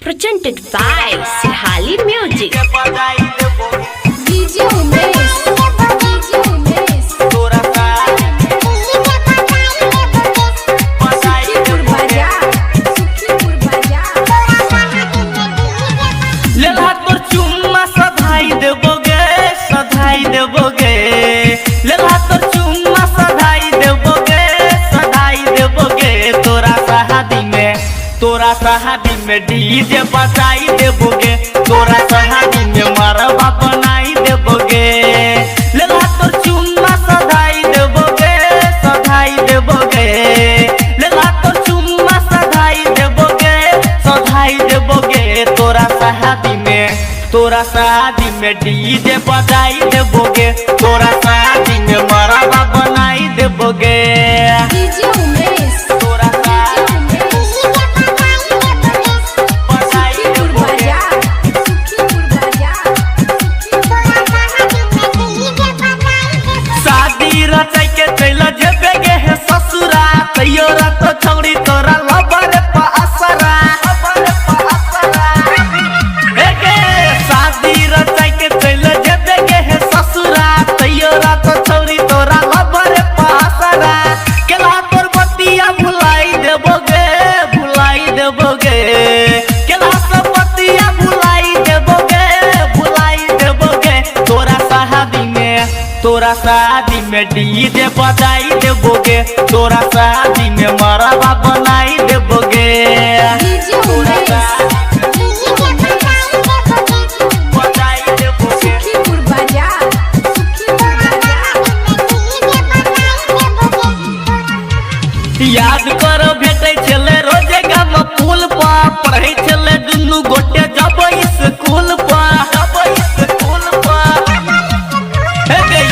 Presented by Sihali Music. DJ Umesh, DJ Umesh, Sukhipur Bazaar, Sukhipur Bazaar. लेला तोर चुम्मा सधाई देबोगे लेला तोर चुम्मा सधाई देबोगे तोरा शादी में डीजे बजाई देबोगे तोरा शादी में मरवा बनाई देबोगे लेला तोर चुम्मा सधाई देबोगे लेला तोर चुम्मा सधाई देबोगे तोरा शादी में डीजे बजाई देबोगे तोरा शादी में मरवा बनाई देबोगे DJ Umesh, तोरा Sukhipur Bazaar, Sukhipur Bazaar. शादी रचाई के चल जेबे गे है ससुरा तैयो रात छौड़ी तोरा लबर पा असरा एके शादी रचाई के चल जेबे गे है ससुरा तैयो रात छौड़ी तोरा लबर पा असरा केला तोर बतिया भुलाई देबोगे केला सब बतिया भुलाई देबोगे तोरा शादी में डीजे बजाई देबोगे तोरा शादी में मरवा बनाई देबोगे DJ Umesh, बजाई देबोगे Sukhipur Bazaar, Sukhipur Bazaar. याद करो भेटै छले रोजे गाम पुल पर पढ़ै छले दुनू गोटे जब स्कूल पर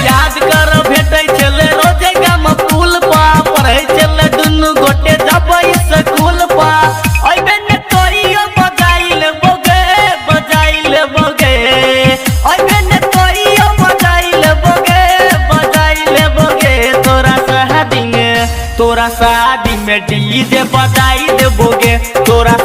याद करो भेटै छले रोजे गाम पुल पर पढ़ै छले दुनू गोटे जब स्कूल पर ओइबे ने तोरियो बजाई लेबोगे ओइबे ने तोरियो बजाई लेबोगे तोरा शादी में डीजे बजाई देबोगे तोरा